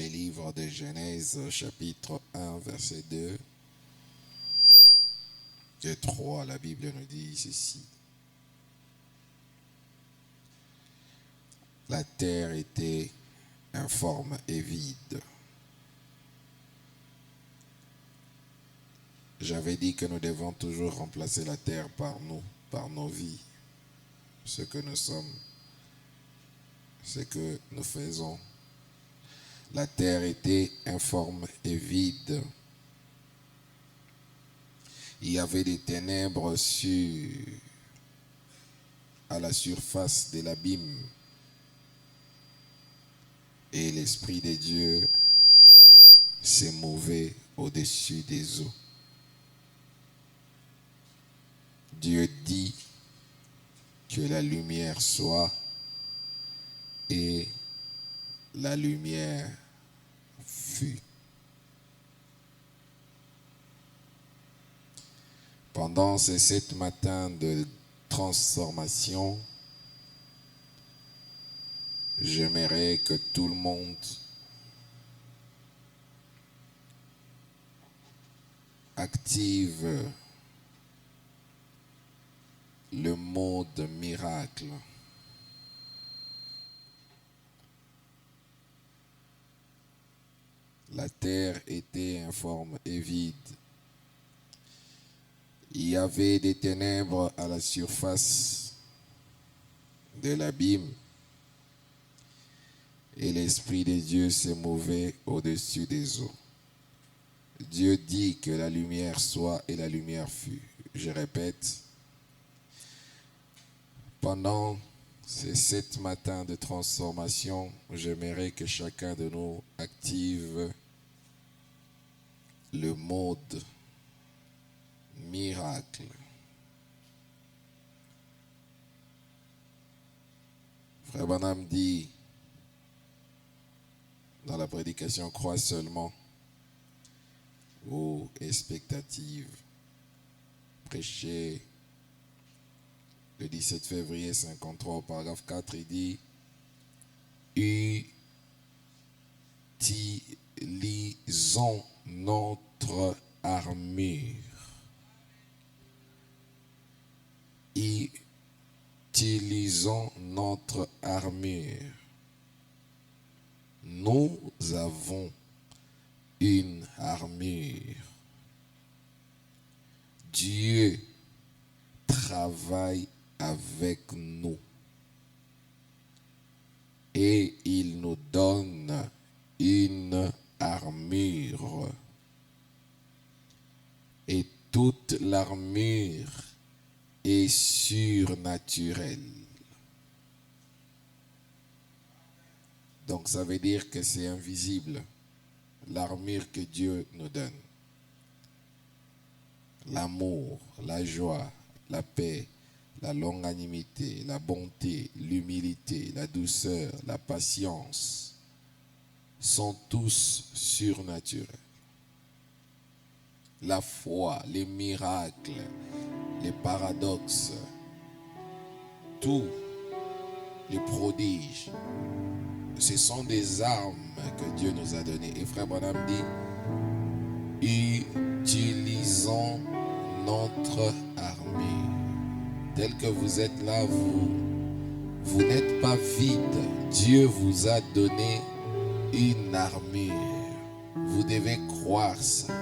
livre de Genèse, chapitre 1, verset 2 et 3, la Bible nous dit ceci. La terre était informe et vide. J'avais dit que nous devons toujours remplacer la terre par nous, par nos vies. Ce que nous sommes, ce que nous faisons. La terre était informe et vide. Il y avait des ténèbres à la surface de l'abîme. Et l'Esprit de Dieu s'est mouvé au-dessus des eaux. Dieu dit que la lumière soit et la lumière fut. Pendant ces 7 matins de transformation, j'aimerais que tout le monde active le mode miracle. La terre était informe et vide. Il y avait des ténèbres à la surface de l'abîme. Et l'Esprit de Dieu s'est mouvé au-dessus des eaux. Dieu dit que la lumière soit et la lumière fut. Je répète, pendant ces 7 matins de transformation, j'aimerais que chacun de nous active le mode miracle. Frère Branham dit dans la prédication, crois seulement ou expectative, prêché le 17 février 53 au paragraphe 4, il dit utilisons notre armure. Utilisons notre armure. Nous avons une armure. Dieu travaille avec nous et il nous donne une armure. Et toute l'armure est surnaturelle. Donc ça veut dire que c'est invisible, l'armure que Dieu nous donne. L'amour, la joie, la paix, la longanimité, la bonté, l'humilité, la douceur, la patience sont tous surnaturels. La foi, les miracles, les paradoxes, tous les prodiges, ce sont des armes que Dieu nous a données. Et Frère Branham dit, utilisons notre armure. Tel que vous êtes là, vous n'êtes pas vide. Dieu vous a donné une armure. Vous devez croire ça.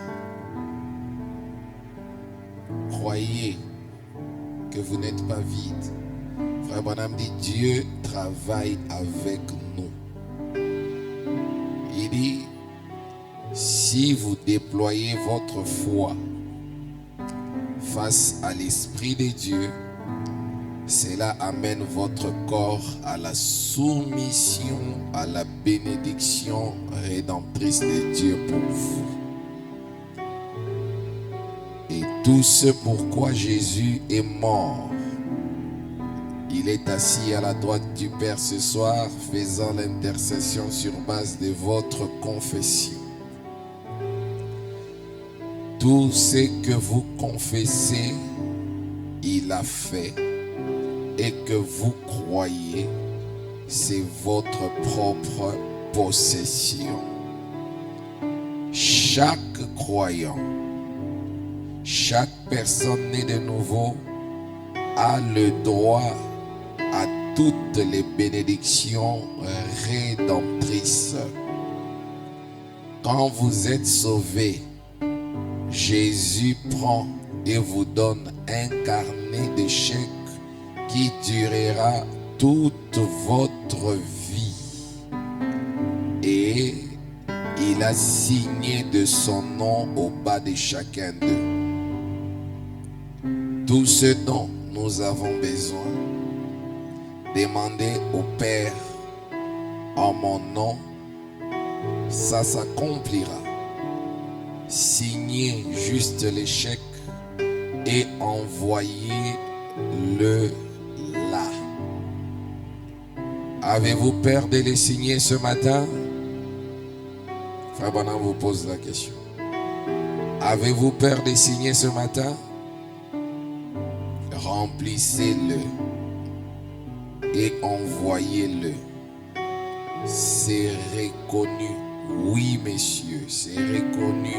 Croyez que vous n'êtes pas vide. Frère Branham dit, Dieu travaille avec nous. Il dit, si vous déployez votre foi face à l'Esprit de Dieu, cela amène votre corps à la soumission, à la bénédiction rédemptrice de Dieu pour vous. Et tout ce pourquoi Jésus est mort, il est assis à la droite du Père ce soir, faisant l'intercession sur base de votre confession. Tout ce que vous confessez, il a fait. Et que vous croyez, c'est votre propre possession. chaque croyant, chaque personne née de nouveau a le droit à toutes les bénédictions rédemptrices. Quand vous êtes sauvés, Jésus prend et vous donne un carnet de chèques qui durera toute votre vie. Et il a signé de son nom au bas de chacun d'eux. Tout ce dont nous avons besoin, demandez au Père en mon nom, ça s'accomplira. Signez juste les chèques et envoyez-le là. Avez-vous peur de les signer ce matin? Frère Branham vous pose la question. Avez-vous peur de signer ce matin? Remplissez-le et envoyez-le. C'est reconnu. Oui, messieurs, c'est reconnu.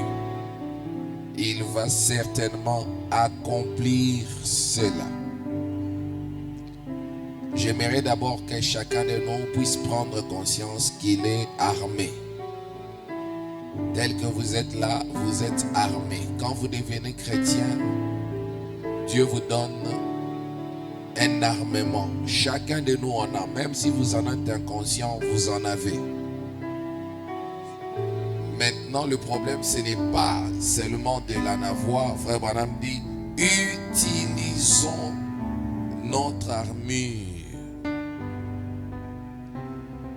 Il va certainement accomplir cela. J'aimerais d'abord que chacun de nous puisse prendre conscience qu'il est armé. Tel que vous êtes là, vous êtes armé. Quand vous devenez chrétien, Dieu vous donne un armement. Chacun de nous en a. Même si vous en êtes inconscient, vous en avez. Maintenant, le problème, ce n'est pas seulement de l'en avoir. Frère Branham dit, utilisons notre armure.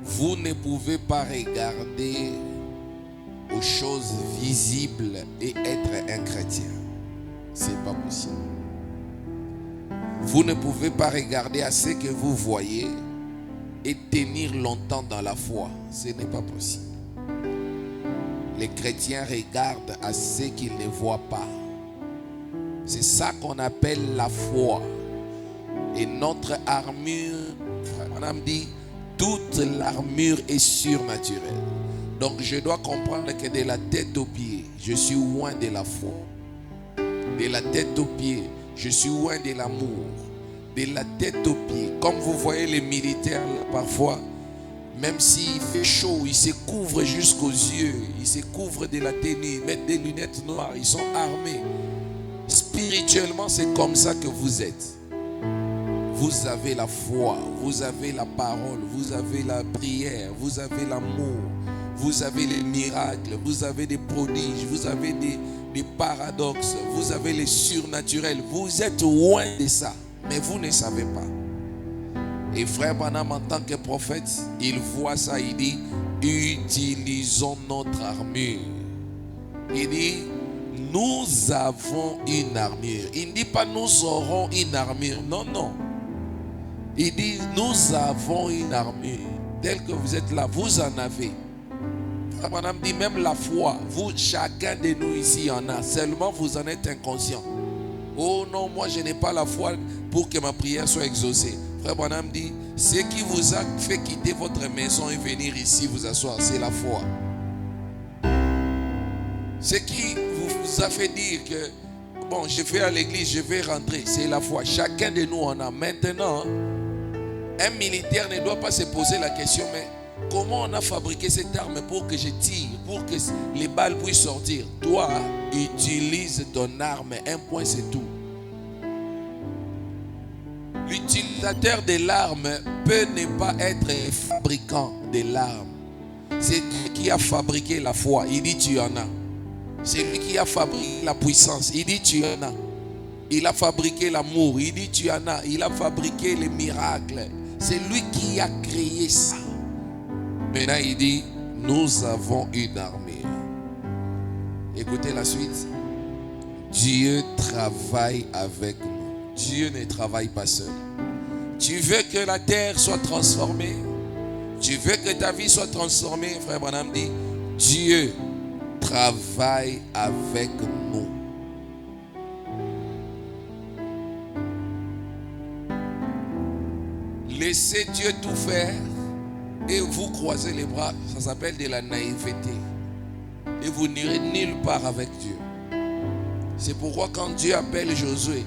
Vous ne pouvez pas regarder aux choses visibles et être un chrétien. C'est pas possible. Vous ne pouvez pas regarder à ce que vous voyez et tenir longtemps dans la foi. Ce n'est pas possible. Les chrétiens regardent à ce qu'ils ne voient pas. C'est ça qu'on appelle la foi. Et notre armure, on a dit, toute l'armure est surnaturelle. Donc je dois comprendre que de la tête aux pieds, je suis loin de la foi. De la tête aux pieds, je suis loin de l'amour. De la tête aux pieds, comme vous voyez les militaires là, parfois, même s'il fait chaud, ils se couvrent jusqu'aux yeux, ils se couvrent de la tenue, ils mettent des lunettes noires, ils sont armés. Spirituellement, c'est comme ça que vous êtes. Vous avez la foi, vous avez la parole, vous avez la prière, vous avez l'amour, vous avez les miracles, vous avez des prodiges, vous avez des paradoxes, vous avez les surnaturels. Vous êtes loin de ça, mais vous ne savez pas. Et frère Branham, en tant que prophète, il voit ça, il dit, utilisons notre armure. Il dit, nous avons une armure. Il ne dit pas nous aurons une armure. Non, non. Il dit, nous avons une armure. Tel que vous êtes là, vous en avez. Frère Branham dit, même la foi, vous, chacun de nous ici en a. Seulement vous en êtes inconscient. Oh non, moi je n'ai pas la foi pour que ma prière soit exaucée. Frère Branham dit, ce qui vous a fait quitter votre maison et venir ici vous asseoir, c'est la foi. Ce qui vous a fait dire que, bon, je vais à l'église, je vais rentrer, c'est la foi. Chacun de nous en a. Maintenant, un militaire ne doit pas se poser la question, mais comment on a fabriqué cette arme pour que je tire, pour que les balles puissent sortir? Toi, utilise ton arme, un point c'est tout. L'utilisateur de l'arme peut ne pas être fabricant de l'arme. C'est lui qui a fabriqué la foi. Il dit tu en as. C'est lui qui a fabriqué la puissance. Il dit tu en as. Il a fabriqué l'amour. Il dit tu en as. Il a fabriqué les miracles. C'est lui qui a créé ça. Maintenant il dit nous avons une armée. Écoutez la suite. Dieu travaille avec nous. Dieu ne travaille pas seul. Tu veux que la terre soit transformée? Tu veux que ta vie soit transformée? Frère Branham dit, Dieu travaille avec nous. Laissez Dieu tout faire et vous croisez les bras. Ça s'appelle de la naïveté. et vous n'irez nulle part avec Dieu. C'est pourquoi quand Dieu appelle Josué,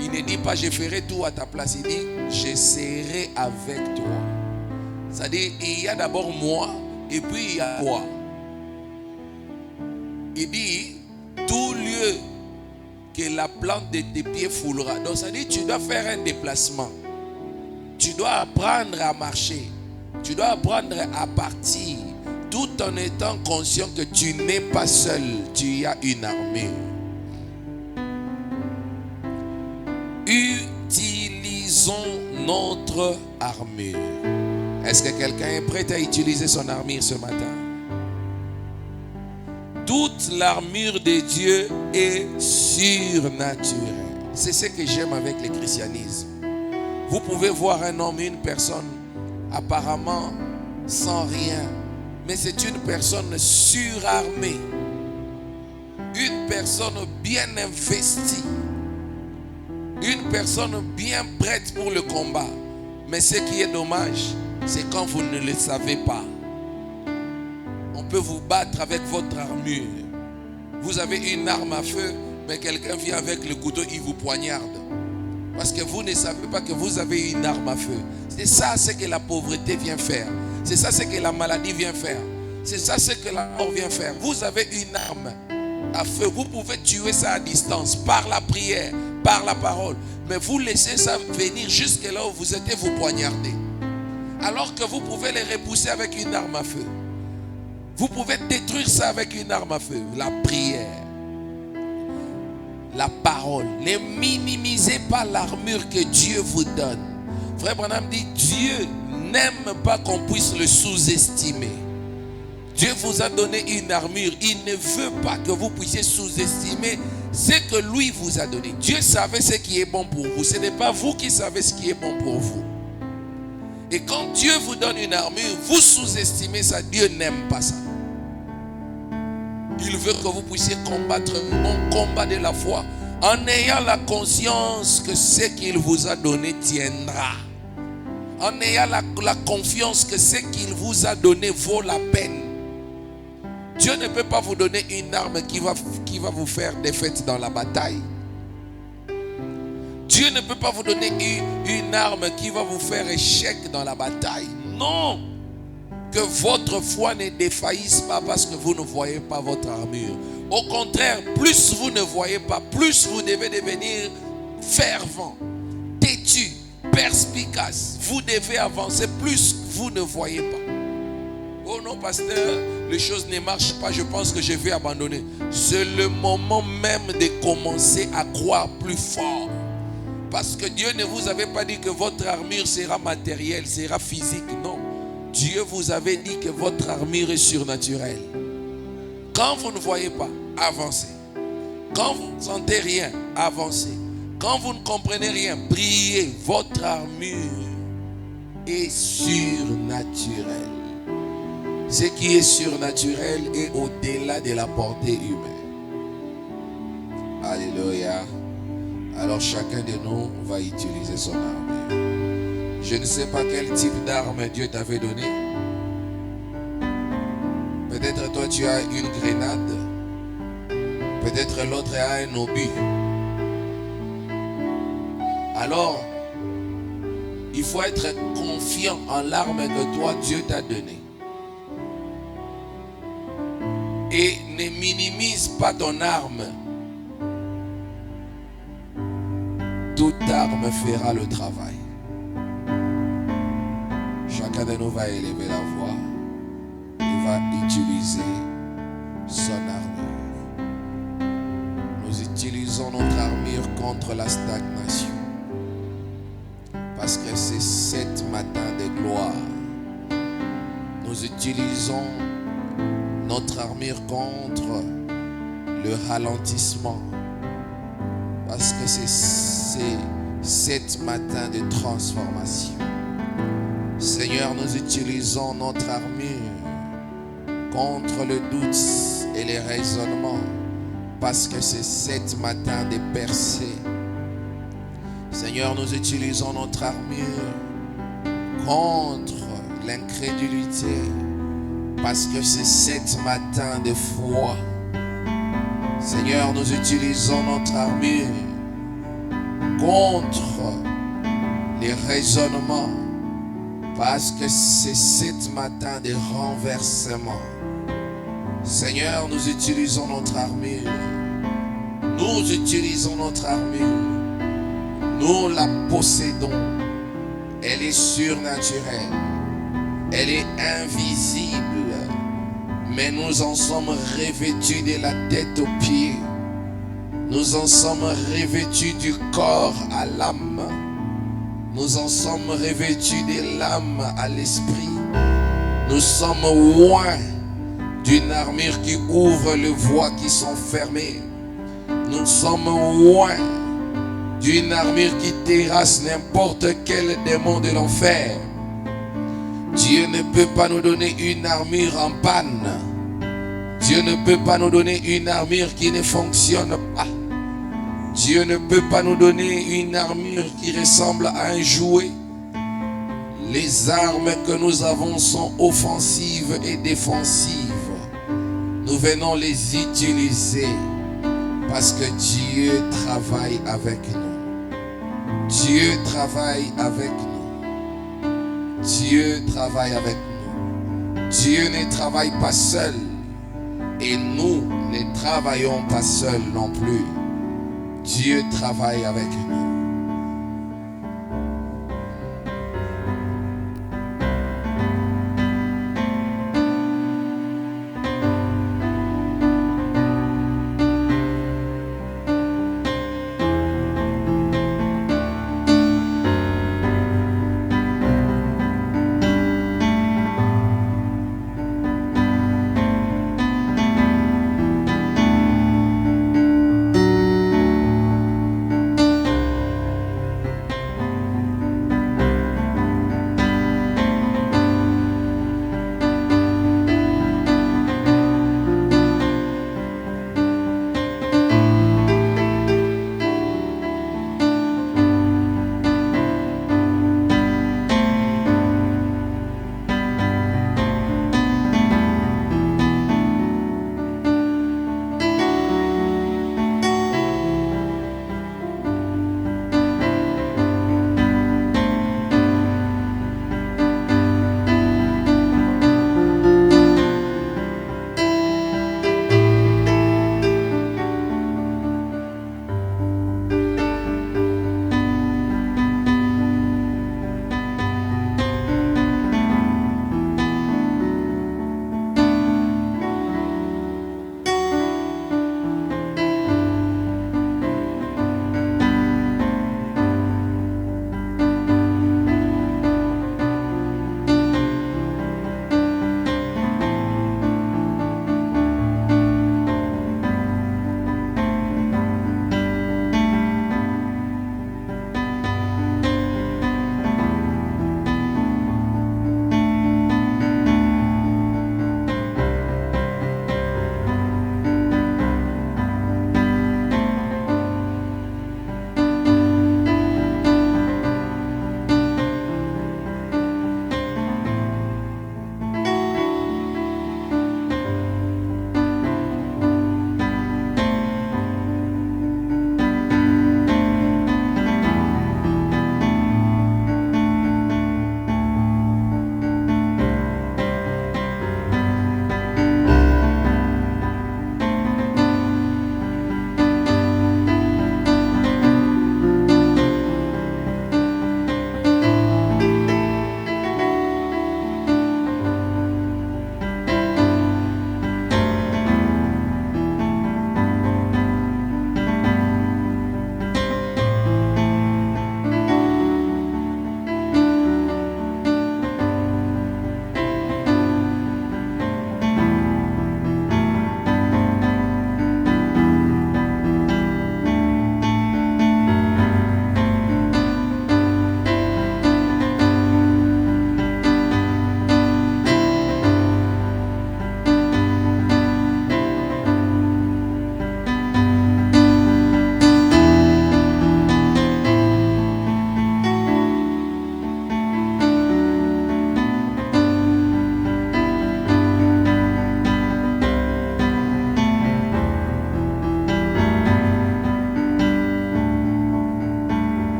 il ne dit pas je ferai tout à ta place, il dit je serai avec toi. C'est-à-dire il y a d'abord moi et puis il y a toi. Il dit tout lieu que la plante de tes pieds foulera. Donc ça dit tu dois faire un déplacement. Tu dois apprendre à marcher. Tu dois apprendre à partir tout en étant conscient que tu n'es pas seul. Tu as une armure. Utilisons notre armure. Est-ce que quelqu'un est prêt à utiliser son armure ce matin? Toute l'armure de Dieu est surnaturelle. C'est ce que j'aime avec le christianisme. Vous pouvez voir un homme, une personne apparemment sans rien, mais c'est une personne surarmée, une personne bien investie, une personne bien prête pour le combat. Mais ce qui est dommage, c'est quand vous ne le savez pas. On peut vous battre avec votre armure. Vous avez une arme à feu, mais quelqu'un vient avec le couteau, il vous poignarde. Parce que vous ne savez pas que vous avez une arme à feu. C'est ça ce que la pauvreté vient faire. C'est ça ce que la maladie vient faire. C'est ça ce que la mort vient faire. Vous avez une arme à feu. Vous pouvez tuer ça à distance, par la prière, par la parole. Mais vous laissez ça venir jusque là où vous êtes et vous poignarder. Alors que vous pouvez les repousser avec une arme à feu. Vous pouvez détruire ça avec une arme à feu. La prière. La parole. Ne minimisez pas l'armure que Dieu vous donne. Frère Branham dit, Dieu n'aime pas qu'on puisse le sous-estimer. Dieu vous a donné une armure. Il ne veut pas que vous puissiez sous-estimer ce que lui vous a donné. Dieu savait ce qui est bon pour vous. Ce n'est pas vous qui savez ce qui est bon pour vous. Et quand Dieu vous donne une armure, vous sous-estimez ça. Dieu n'aime pas ça. Il veut que vous puissiez combattre un combat de la foi en ayant la conscience que ce qu'il vous a donné tiendra. En ayant la confiance que ce qu'il vous a donné vaut la peine. Dieu ne peut pas vous donner une arme qui va vous faire défaite dans la bataille. Dieu ne peut pas vous donner une arme qui va vous faire échec dans la bataille. Non. Que votre foi ne défaillisse pas parce que vous ne voyez pas votre armure. Au contraire, plus vous ne voyez pas, plus vous devez devenir fervent, têtu, perspicace. Vous devez avancer, plus vous ne voyez pas. Oh non, pasteur, les choses ne marchent pas, je pense que je vais abandonner. C'est le moment même de commencer à croire plus fort. Parce que Dieu ne vous avait pas dit que votre armure sera matérielle, sera physique, non. Dieu vous avait dit que votre armure est surnaturelle. Quand vous ne voyez pas, avancez. Quand vous ne sentez rien, avancez. Quand vous ne comprenez rien, priez. Votre armure est surnaturelle. Ce qui est surnaturel est au-delà de la portée humaine. Alléluia. Alors chacun de nous va utiliser son armure. Je ne sais pas quel type d'arme Dieu t'avait donné. Peut-être toi tu as une grenade. Peut-être l'autre a un obus. Alors, il faut être confiant en l'arme que toi Dieu t'a donnée. Et ne minimise pas ton arme. Toute arme fera le travail. Chacun de nous va élever la voix. Il va utiliser son armure. Nous utilisons notre armure contre la stagnation. Parce que c'est 7 matins de gloire. Nous utilisons notre armure contre le ralentissement. Parce que c'est 7 matins de transformation. Seigneur, nous utilisons notre armure contre le doute et les raisonnements. Parce que c'est 7 matins de percée. Seigneur, nous utilisons notre armure contre l'incrédulité. Parce que c'est cet matin de foi. Seigneur, nous utilisons notre armure contre les raisonnements. Parce que c'est cet matin de renversement. Seigneur, nous utilisons notre armure. Nous utilisons notre armure. Nous la possédons. Elle est surnaturelle. Elle est invisible. Mais nous en sommes revêtus de la tête aux pieds. Nous en sommes revêtus du corps à l'âme. Nous en sommes revêtus de l'âme à l'esprit. Nous sommes loin d'une armure qui ouvre les voies qui sont fermées. Nous sommes loin d'une armure qui terrasse n'importe quel démon de l'enfer. Dieu ne peut pas nous donner une armure en panne. Dieu ne peut pas nous donner une armure qui ne fonctionne pas. Dieu ne peut pas nous donner une armure qui ressemble à un jouet. Les armes que nous avons sont offensives et défensives. Nous venons les utiliser parce que Dieu travaille avec nous. Dieu travaille avec nous. Dieu travaille avec nous. Dieu ne travaille pas seul. Et nous ne travaillons pas seuls non plus. Dieu travaille avec nous.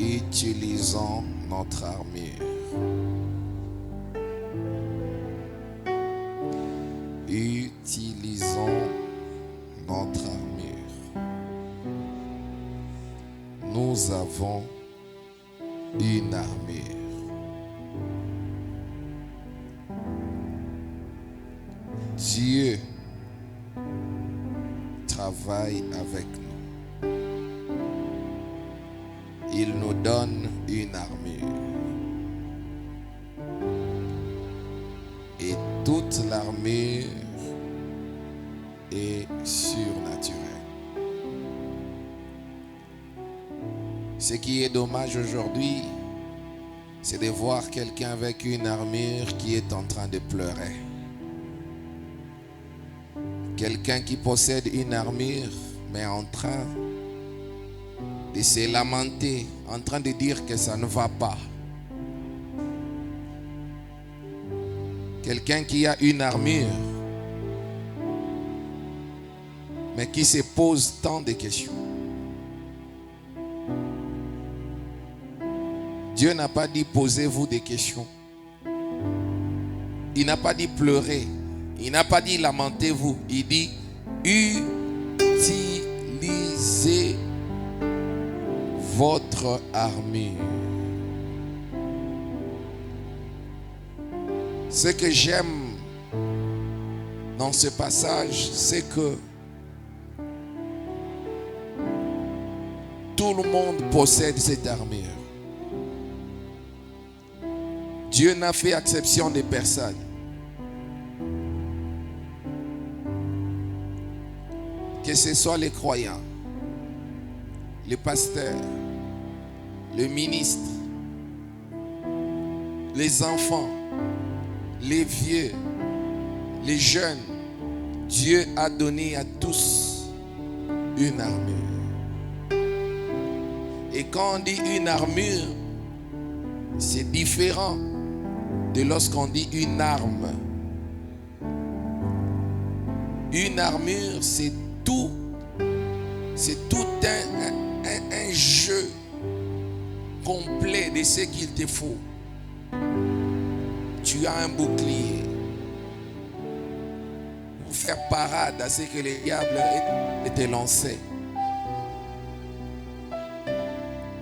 Utilisons notre armure. Utilisons notre armure. Nous avons une armure. Dieu travaille avec nous. Il nous donne une armure. Et toute l'armure est surnaturelle. Ce qui est dommage aujourd'hui, c'est de voir quelqu'un avec une armure qui est en train de pleurer. Quelqu'un qui possède une armure, mais en train de se lamenter, en train de dire que ça ne va pas. Quelqu'un qui a une armure, mais qui se pose tant de questions. Dieu n'a pas dit posez-vous des questions. Il n'a pas dit pleurez. Il n'a pas dit lamentez-vous. Il dit utilisez votre armure. Ce que j'aime dans ce passage, c'est que tout le monde possède cette armure. Dieu n'a fait exception de personne. Que ce soit les croyants, les pasteurs, les ministres, les enfants, les vieux, les jeunes, Dieu a donné à tous une armure. Et quand on dit une armure, c'est différent de lorsqu'on dit une arme. Une armure, c'est tout un jeu complet de ce qu'il te faut. Tu as un bouclier pour faire parade à ce que le diable te lançait.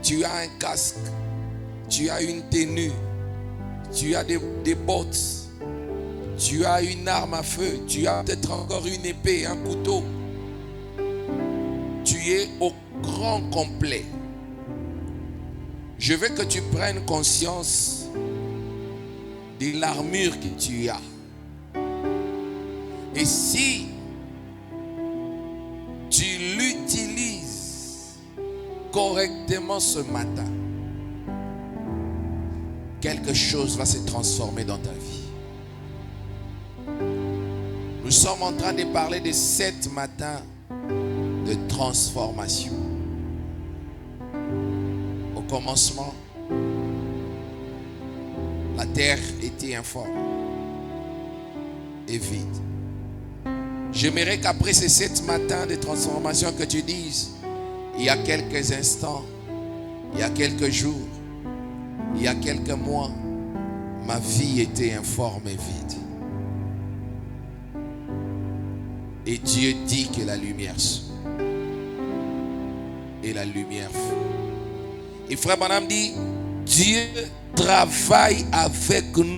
Tu as un casque, tu as une tenue, tu as des bottes, tu as une arme à feu, tu as peut-être encore une épée, un couteau. Tu es au grand complet. Je veux que tu prennes conscience de l'armure que tu as. Et si tu l'utilises correctement ce matin, quelque chose va se transformer dans ta vie. Nous sommes en train de parler de 7 matins de transformation. Au commencement, la terre était informe et vide. J'aimerais qu'après ces 7 matins de transformation que tu dises, il y a quelques instants, il y a quelques jours, il y a quelques mois, ma vie était informe et vide. Et Dieu dit que la lumière soit. Et la lumière fut. Et frère Branham dit, Dieu travaille avec nous.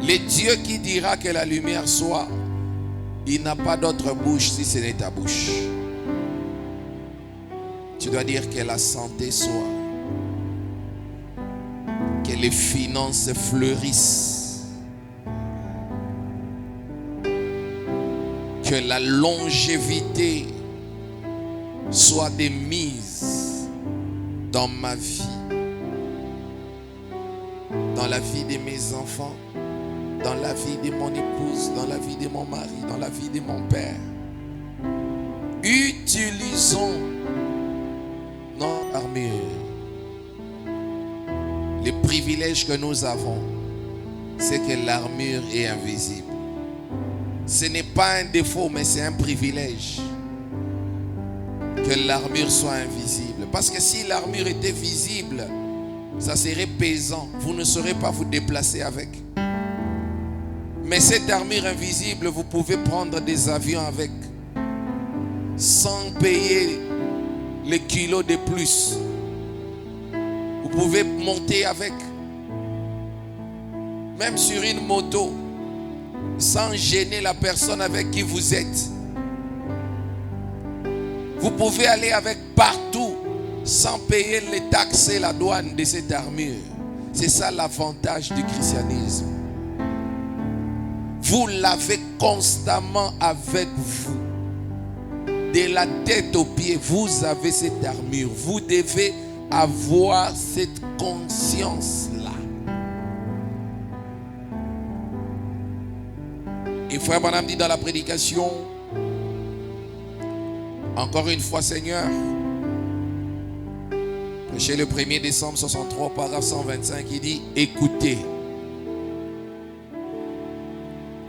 Le Dieu qui dira que la lumière soit, il n'a pas d'autre bouche si ce n'est ta bouche. Tu dois dire que la santé soit, que les finances fleurissent, que la longévité soit démise dans ma vie, dans la vie de mes enfants, dans la vie de mon épouse, dans la vie de mon mari, dans la vie de mon père. Utilisons notre armure. Le privilège que nous avons, c'est que l'armure est invisible. Ce n'est pas un défaut, mais c'est un privilège que l'armure soit invisible. Parce que si l'armure était visible, ça serait pesant. Vous ne saurez pas vous déplacer avec. Mais cette armure invisible, vous pouvez prendre des avions avec, sans payer les kilos de plus. Vous pouvez monter avec, même sur une moto, sans gêner la personne avec qui vous êtes. Vous pouvez aller avec partout, sans payer les taxes et la douane de cette armure. C'est ça l'avantage du christianisme. Vous l'avez constamment avec vous. De la tête aux pieds, vous avez cette armure. Vous devez avoir cette conscience-là. Et frère Branham dit dans la prédication, encore une fois Seigneur, prêché le 1er décembre 63, paragraphe 125, il dit, écoutez.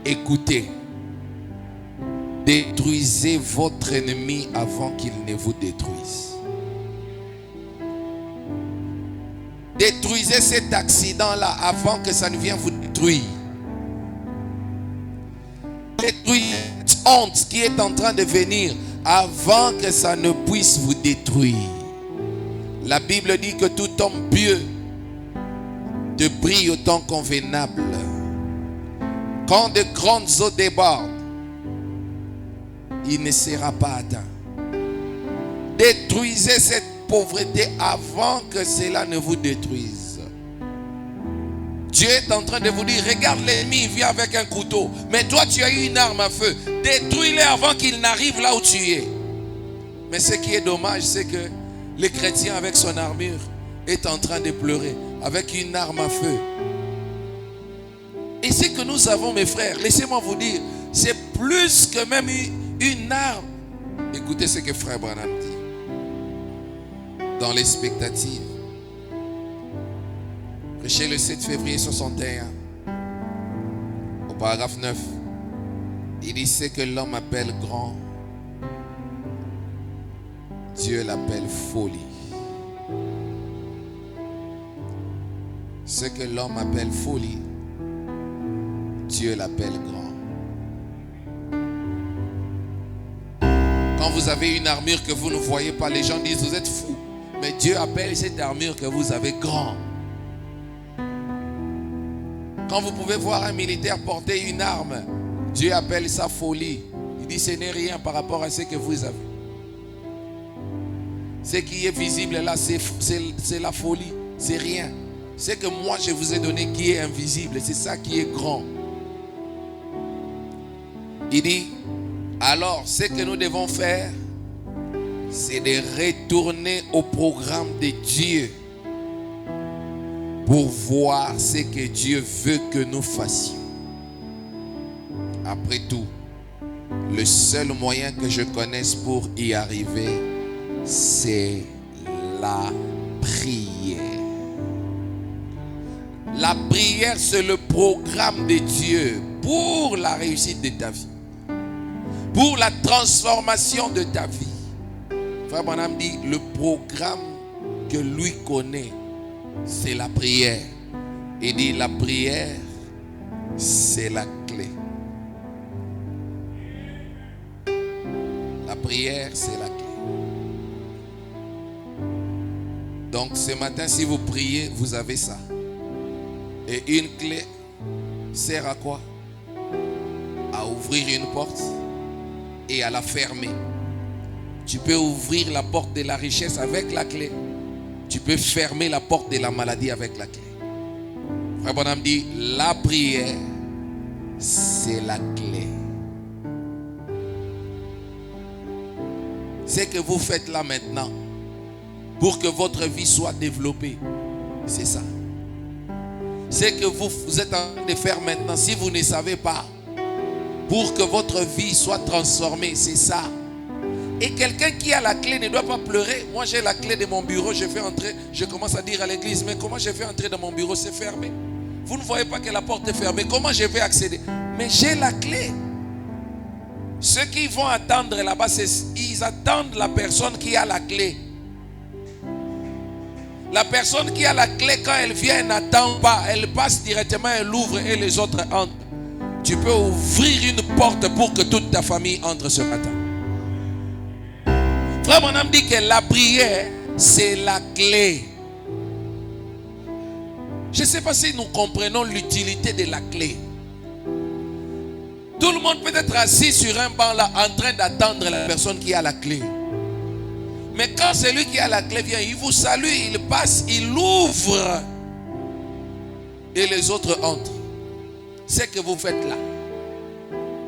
Écoutez. Détruisez votre ennemi avant qu'il ne vous détruise. Détruisez cet accident-là avant que ça ne vienne vous détruire. Détruisez cette honte qui est en train de venir avant que ça ne puisse vous détruire. La Bible dit que tout homme pieux te brille au temps convenable. Quand de grandes eaux débordent, il ne sera pas atteint. Détruisez cette pauvreté avant que cela ne vous détruise. Dieu est en train de vous dire, regarde l'ennemi, il vient avec un couteau. Mais toi, tu as eu une arme à feu. Détruis-le avant qu'il n'arrive là où tu es. Mais ce qui est dommage, c'est que le chrétien avec son armure est en train de pleurer avec une arme à feu. Et ce que nous avons, mes frères, laissez-moi vous dire, c'est plus que même une arme. Écoutez ce que frère Branham dit dans l'expectative. Prêché le 7 février 61, au paragraphe 9. Il dit, ce que l'homme appelle grand, Dieu l'appelle folie. Ce que l'homme appelle folie, Dieu l'appelle grand. Quand vous avez une armure que vous ne voyez pas, les gens disent vous êtes fous. Mais Dieu appelle cette armure que vous avez grand. Quand vous pouvez voir un militaire porter une arme, Dieu appelle ça folie. Il dit ce n'est rien par rapport à ce que vous avez. Ce qui est visible là, c'est la folie. C'est rien. Ce que moi je vous ai donné qui est invisible, c'est ça qui est grand. Il dit, alors ce que nous devons faire, c'est de retourner au programme de Dieu pour voir ce que Dieu veut que nous fassions. Après tout, le seul moyen que je connaisse pour y arriver, c'est la prière. La prière, c'est le programme de Dieu pour la réussite de ta vie, pour la transformation de ta vie. Frère Branham dit, le programme que lui connaît, c'est la prière. Il dit, la prière, c'est la clé. La prière, c'est la clé. Donc ce matin, si vous priez, vous avez ça. Et une clé sert à quoi? À ouvrir une porte et à la fermer. Tu peux ouvrir la porte de la richesse avec la clé. Tu peux fermer la porte de la maladie avec la clé. Frère Branham dit, la prière, c'est la clé. Ce que vous faites là maintenant, pour que votre vie soit développée, c'est ça. Ce que vous êtes en train de faire maintenant, si vous ne savez pas, pour que votre vie soit transformée, c'est ça. Et quelqu'un qui a la clé ne doit pas pleurer. Moi j'ai la clé de mon bureau, je fais entrer, je commence à dire à l'église, mais comment je fais entrer dans mon bureau? C'est fermé. Vous ne voyez pas que la porte est fermée. Comment je vais accéder? Mais j'ai la clé. Ceux qui vont attendre là-bas, ils attendent la personne qui a la clé. La personne qui a la clé, quand elle vient, elle n'attend pas. Elle passe directement, elle ouvre et les autres entrent. Tu peux ouvrir une porte pour que toute ta famille entre ce matin. Frère Branham dit que la prière, c'est la clé. Je ne sais pas si nous comprenons l'utilité de la clé. Tout le monde peut être assis sur un banc là en train d'attendre la personne qui a la clé. Mais quand celui qui a la clé vient, il vous salue, il passe, il ouvre et les autres entrent. Ce que vous faites là,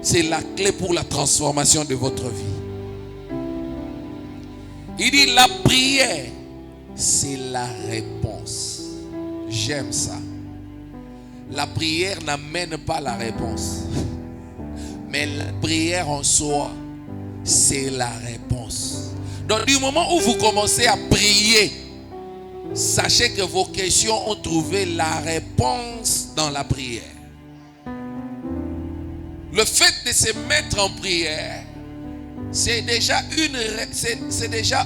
c'est la clé pour la transformation de votre vie. Il dit la prière, c'est la réponse. J'aime ça. La prière n'amène pas la réponse. Mais la prière en soi, c'est la réponse. Donc du moment où vous commencez à prier, sachez que vos questions ont trouvé la réponse dans la prière. Le fait de se mettre en prière, c'est déjà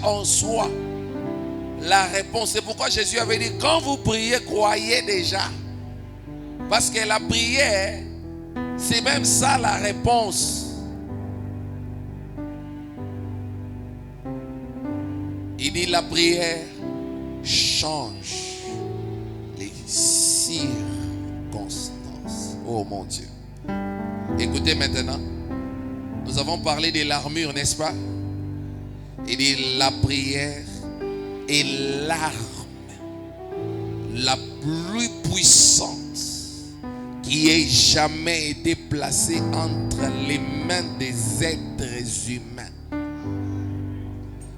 en soi la réponse. C'est pourquoi Jésus avait dit, quand vous priez, croyez déjà. Parce que la prière, c'est même ça la réponse. Il dit la prière change les circonstances. Oh mon Dieu. Écoutez maintenant. Nous avons parlé de l'armure, n'est-ce pas? Il dit la prière est l'arme la plus puissante qui ait jamais été placée entre les mains des êtres humains.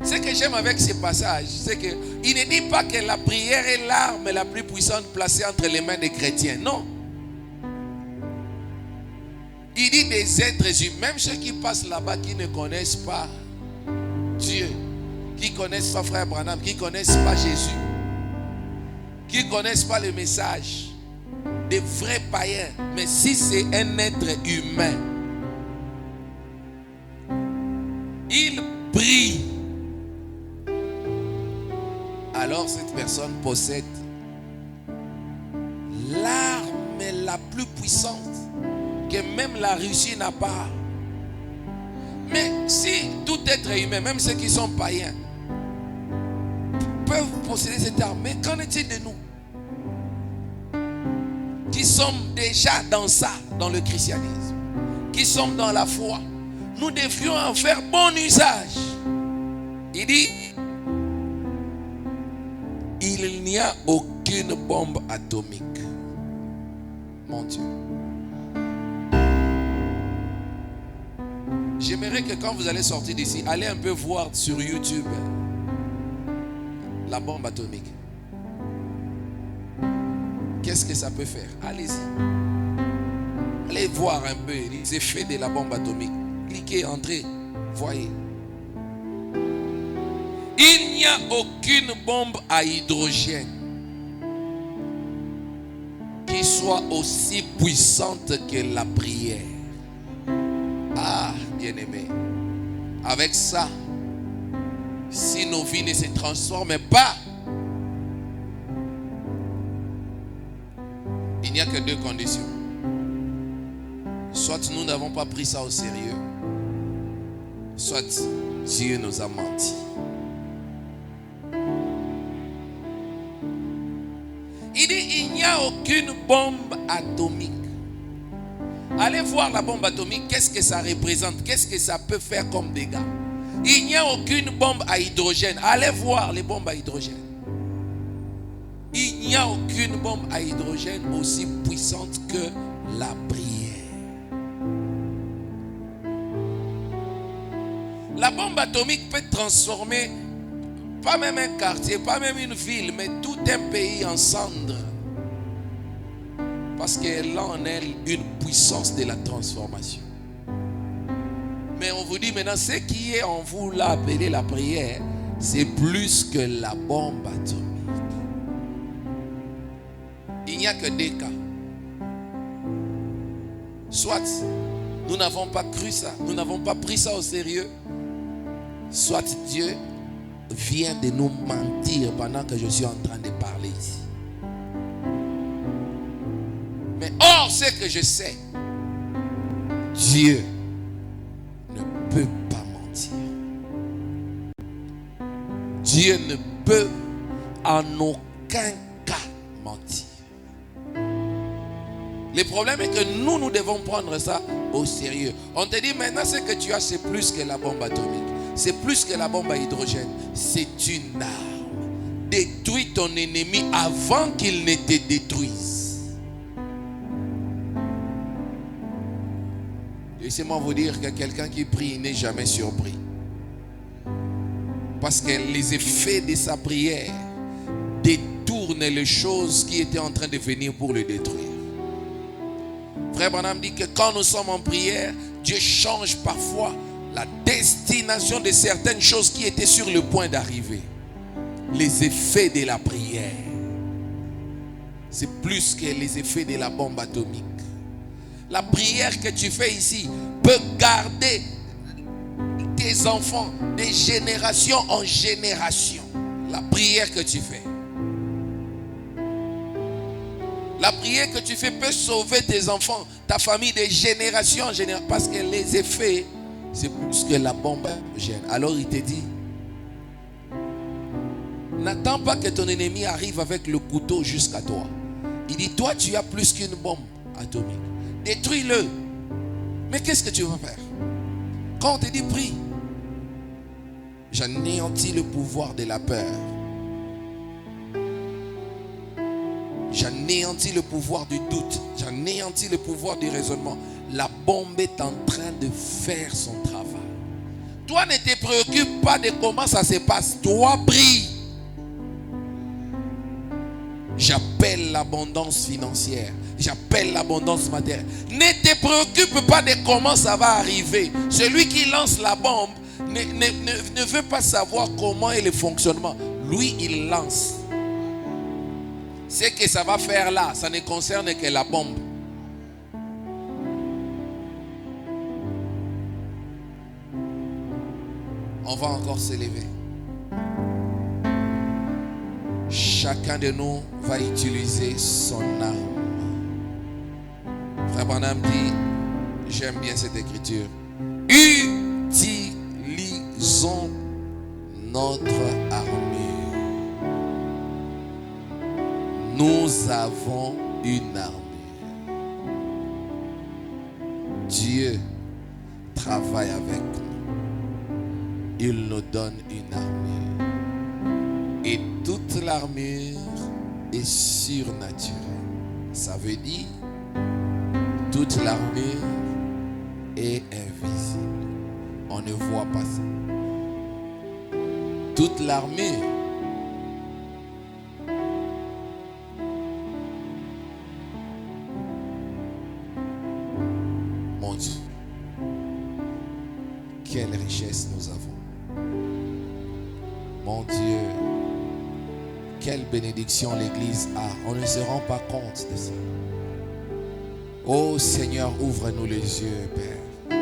Ce que j'aime avec ce passage, c'est qu'il ne dit pas que la prière est l'arme la plus puissante placée entre les mains des chrétiens. Non. Il dit des êtres humains, même ceux qui passent là-bas qui ne connaissent pas Dieu, qui ne connaissent pas Frère Branham, qui ne connaissent pas Jésus, qui ne connaissent pas le message, des vrais païens. Mais si c'est un être humain, il prie. Alors cette personne possède l'arme la plus puissante que même la Russie n'a pas. Mais si tout être humain, même ceux qui sont païens, peuvent posséder cette arme, mais qu'en est-il de nous qui sommes déjà dans ça, dans le christianisme, qui sommes dans la foi? Nous devrions en faire bon usage. Il dit, il n'y a aucune bombe atomique. Mon Dieu. J'aimerais que quand vous allez sortir d'ici, allez un peu voir sur YouTube la bombe atomique. Qu'est-ce que ça peut faire? Allez-y. Allez voir un peu les effets de la bombe atomique. Cliquez, entrez, voyez. Il n'y a aucune bombe à hydrogène qui soit aussi puissante que la prière. Ah, bien-aimé. Avec ça, si nos vies ne se transforment pas, il n'y a que deux conditions. Soit nous n'avons pas pris ça au sérieux, soit Dieu nous a menti. Il dit, il n'y a aucune bombe atomique. Allez voir la bombe atomique, qu'est-ce que ça représente, qu'est-ce que ça peut faire comme dégâts. Il n'y a aucune bombe à hydrogène. Allez voir les bombes à hydrogène. Il n'y a aucune bombe à hydrogène aussi puissante que la prière. La bombe atomique peut transformer pas même un quartier, pas même une ville, mais tout un pays en cendres. Parce qu'elle a en elle une puissance de la transformation. Mais on vous dit maintenant, ce qui est en vous là appelé la prière, c'est plus que la bombe atomique. Il n'y a que deux cas. Soit nous n'avons pas cru ça, nous n'avons pas pris ça au sérieux, soit Dieu vient de nous mentir mentir pendant que je suis en train de parler ici. Mais or, ce que je sais, Dieu ne peut pas mentir. Dieu ne peut en aucun cas mentir. Le problème est que nous devons prendre ça au sérieux. On te dit maintenant ce que tu as, c'est plus que la bombe atomique. C'est plus que la bombe à hydrogène. C'est une arme. Détruis ton ennemi avant qu'il ne te détruise. Laissez-moi vous dire que quelqu'un qui prie n'est jamais surpris. Parce que les effets de sa prière détournent les choses qui étaient en train de venir pour le détruire. Frère Branham dit que quand nous sommes en prière, Dieu change parfois la destination de certaines choses qui étaient sur le point d'arriver. Les effets de la prière, c'est plus que les effets de la bombe atomique. La prière que tu fais ici peut garder tes enfants de génération en génération. La prière que tu fais. La prière que tu fais peut sauver tes enfants, ta famille de génération en génération. Parce que les effets, c'est plus que la bombe gêne. Alors il te dit, n'attends pas que ton ennemi arrive avec le couteau jusqu'à toi. Il dit, toi tu as plus qu'une bombe atomique. Détruis-le. Mais qu'est-ce que tu vas faire? Quand on te dit prie, j'anéantis le pouvoir de la peur. J'anéantis le pouvoir du doute. J'anéantis le pouvoir du raisonnement. La bombe est en train de faire son travail. Toi, ne te préoccupe pas de comment ça se passe. Toi, prie. J'appelle l'abondance financière. J'appelle l'abondance matérielle. Ne te préoccupe pas de comment ça va arriver. Celui qui lance la bombe ne veut pas savoir comment est le fonctionnement. Lui, il lance. Ce que ça va faire là, ça ne concerne que la bombe. On va encore s'élever. Chacun de nous va utiliser son arme. Frère Branham dit, j'aime bien cette écriture, utilisons notre armure. Nous avons une armure. Dieu travaille avec nous. Il nous donne une armure. Et toute l'armure est surnaturelle. Ça veut dire, toute l'armure est invisible. On ne voit pas ça. Toute l'armure quelle richesse nous avons. Mon Dieu, quelle bénédiction l'Église a. On ne se rend pas compte de ça. Oh Seigneur, ouvre-nous les yeux, Père.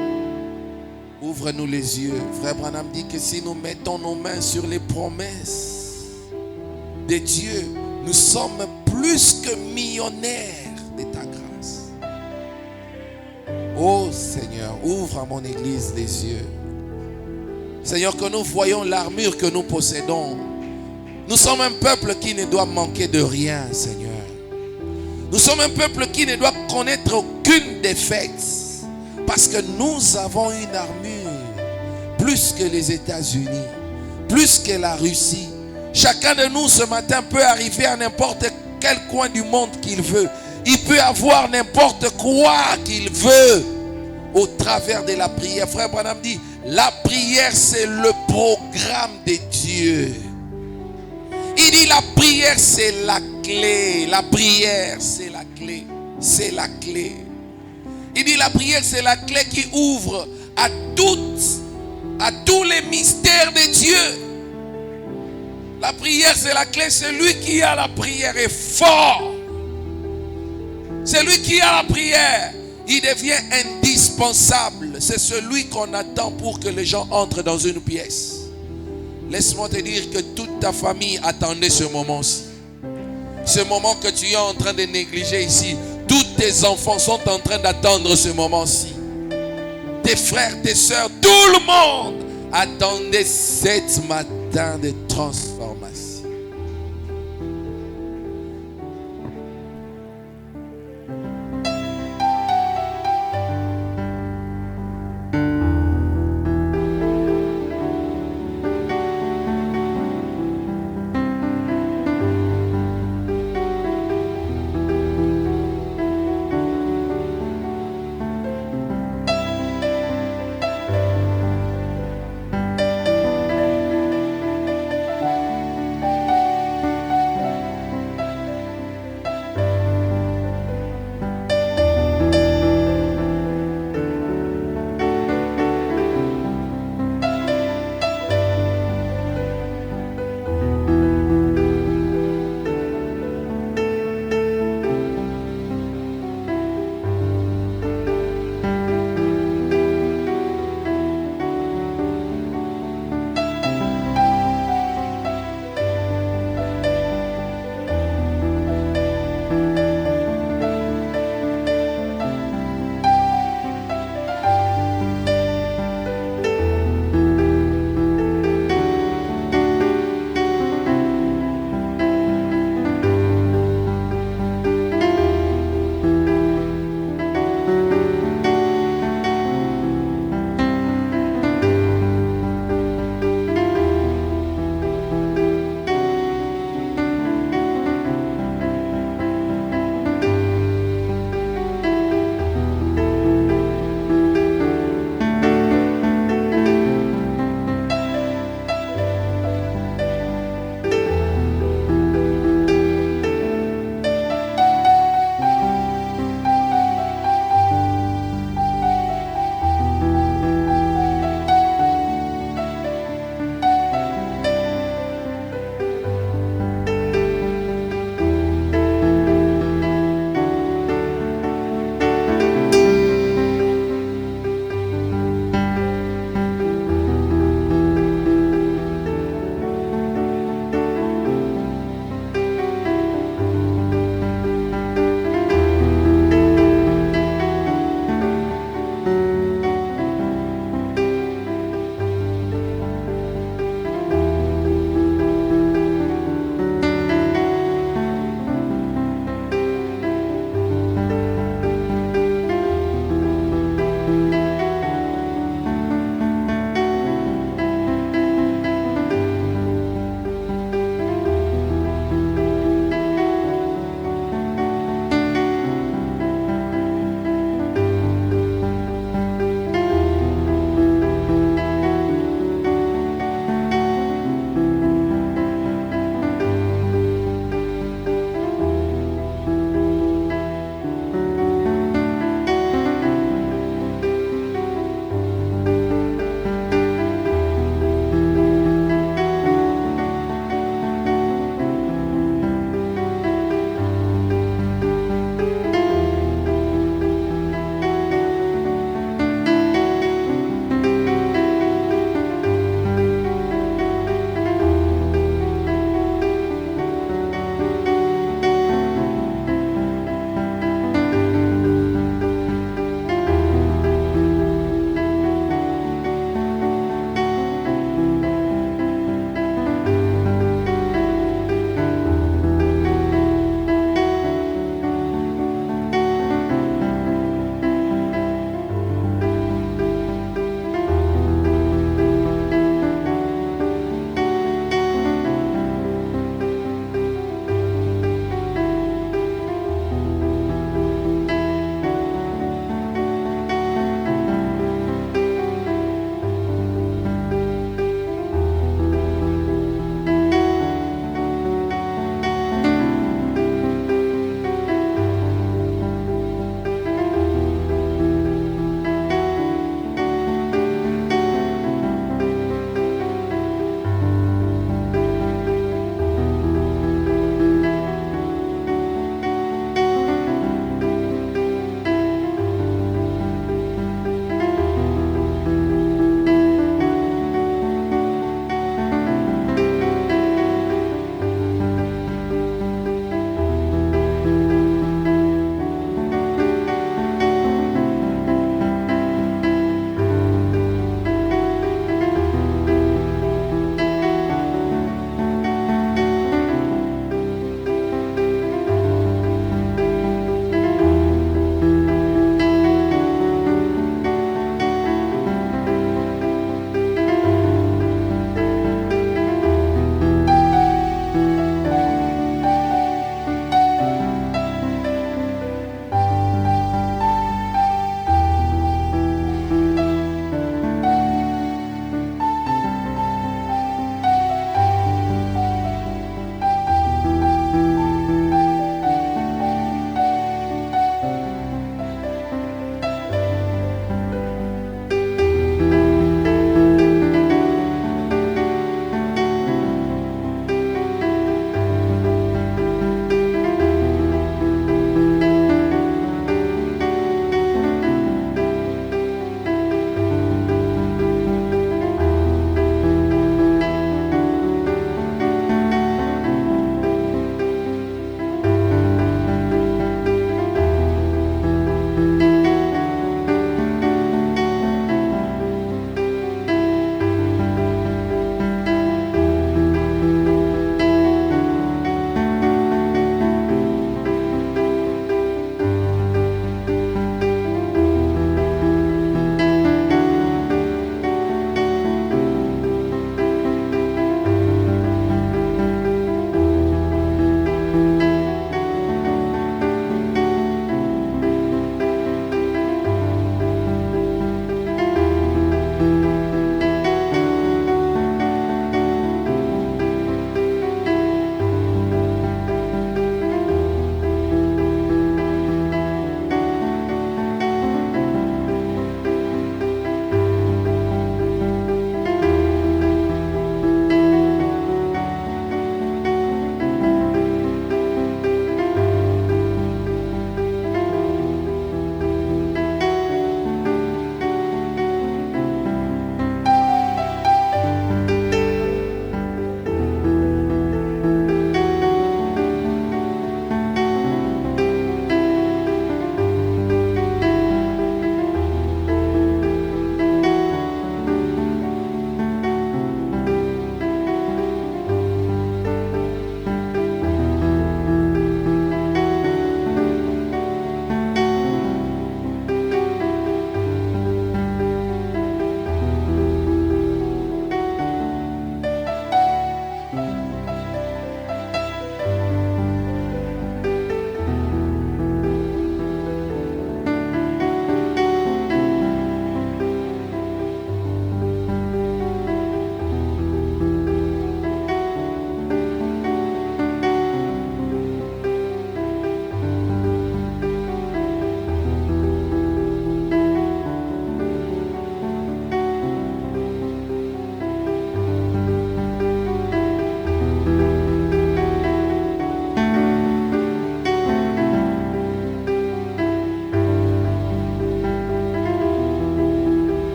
Ouvre-nous les yeux. Frère Branham dit que si nous mettons nos mains sur les promesses de Dieu, nous sommes plus que millionnaires de ta grâce. Oh Seigneur, ouvre à mon Église les yeux. Seigneur, que nous voyons l'armure que nous possédons. Nous sommes un peuple qui ne doit manquer de rien, Seigneur. Nous sommes un peuple qui ne doit connaître aucune défaite. Parce que nous avons une armure plus que les États-Unis, plus que la Russie. Chacun de nous ce matin peut arriver à n'importe quel coin du monde qu'il veut. Il peut avoir n'importe quoi qu'il veut au travers de la prière. Frère Branham dit, la prière c'est le programme de Dieu. Il dit la prière c'est la clé. La prière c'est la clé. C'est la clé. Il dit la prière c'est la clé qui ouvre à tous les mystères de Dieu. La prière c'est la clé. Celui qui a la prière est fort. Celui qui a la prière, il devient indispensable. C'est celui qu'on attend pour que les gens entrent dans une pièce. Laisse-moi te dire que toute ta famille attendait ce moment-ci. Ce moment que tu es en train de négliger ici. Tous tes enfants sont en train d'attendre ce moment-ci. Tes frères, tes soeurs, tout le monde attendait cet matin de transformation.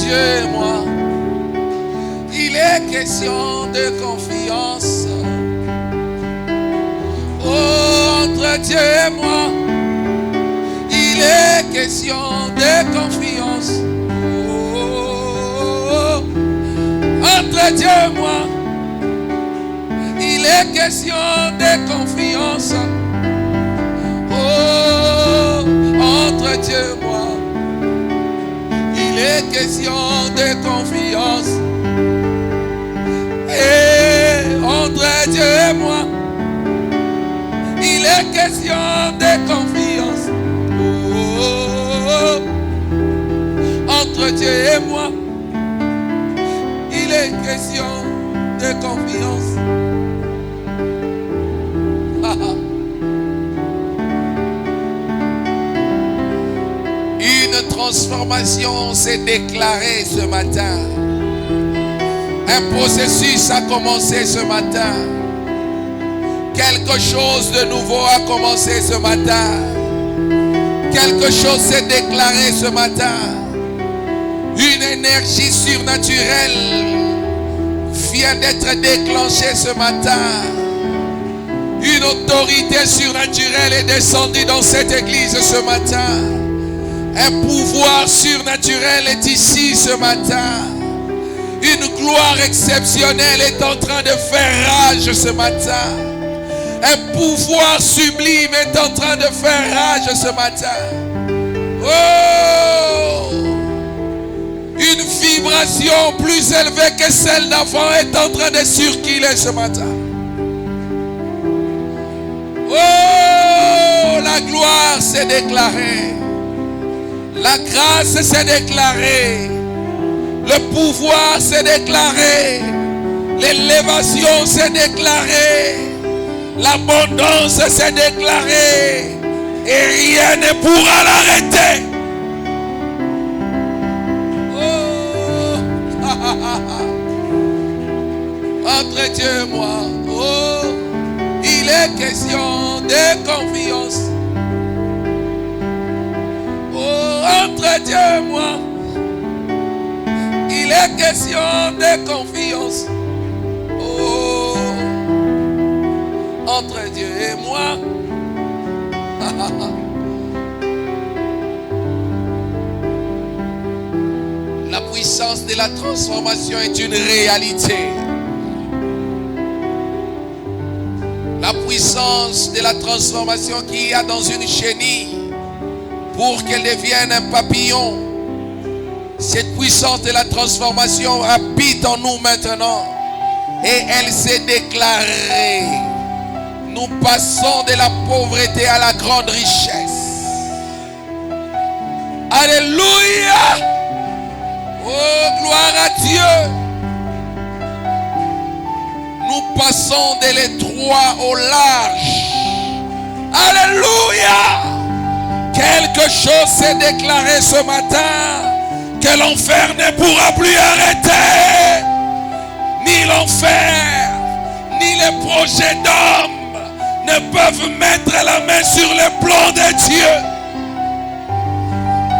Dieu et moi, il est question de confiance. Oh, entre Dieu et moi, il est question de confiance. Oh, entre Dieu et moi, il est question de confiance. Oh, entre Dieu et moi, il est question de confiance. Et entre Dieu et moi, il est question de confiance. Oh, entre Dieu et moi, il est question de confiance. Une transformation s'est déclarée ce matin. Un processus a commencé ce matin. Quelque chose de nouveau a commencé ce matin. Quelque chose s'est déclaré ce matin. Une énergie surnaturelle vient d'être déclenchée ce matin. Une autorité surnaturelle est descendue dans cette église ce matin. Un pouvoir surnaturel est ici ce matin. Une gloire exceptionnelle est en train de faire rage ce matin. Un pouvoir sublime est en train de faire rage ce matin. Oh! Une vibration plus élevée que celle d'avant est en train de circuler ce matin. Oh! La gloire s'est déclarée. La grâce s'est déclarée. Le pouvoir s'est déclaré. L'élévation s'est déclarée. L'abondance s'est déclarée. Et rien ne pourra l'arrêter. Oh. Entre Dieu et moi, oh, il est question de confiance. Oh, entre Dieu et moi, il est question de confiance. Oh, entre Dieu et moi. La puissance de la transformation est une réalité. La puissance de la transformation qu'il y a dans une chenille pour qu'elle devienne un papillon. Cette puissance de la transformation habite en nous maintenant. Et elle s'est déclarée. Nous passons de la pauvreté à la grande richesse. Alléluia. Oh, gloire à Dieu. Nous passons de l'étroit au large. Alléluia. Quelque chose s'est déclaré ce matin que l'enfer ne pourra plus arrêter. Ni l'enfer, ni les projets d'hommes ne peuvent mettre la main sur le plan de Dieu.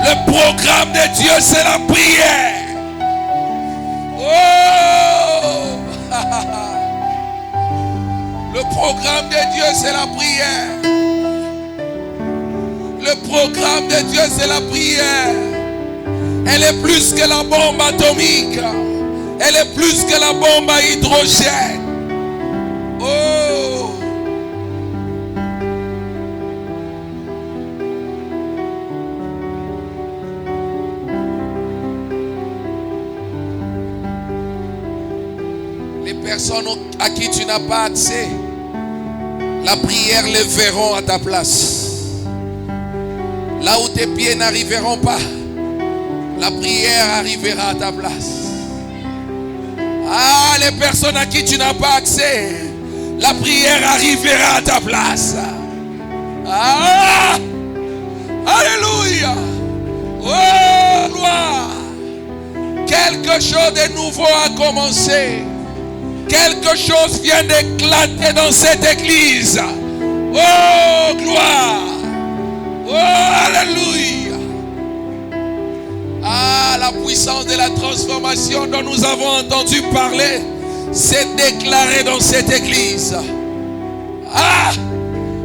Le programme de Dieu, c'est la prière. Oh! Le programme de Dieu, c'est la prière. Le programme de Dieu, c'est la prière. Elle est plus que la bombe atomique. Elle est plus que la bombe à hydrogène. Oh! Les personnes à qui tu n'as pas accès, la prière les verront à ta place. Là où tes pieds n'arriveront pas, la prière arrivera à ta place. Ah, les personnes à qui tu n'as pas accès, la prière arrivera à ta place. Ah! Alléluia! Oh, gloire! Quelque chose de nouveau a commencé. Quelque chose vient d'éclater dans cette église. Oh, gloire! Oh, alléluia! Ah, la puissance de la transformation dont nous avons entendu parler s'est déclarée dans cette église. Ah,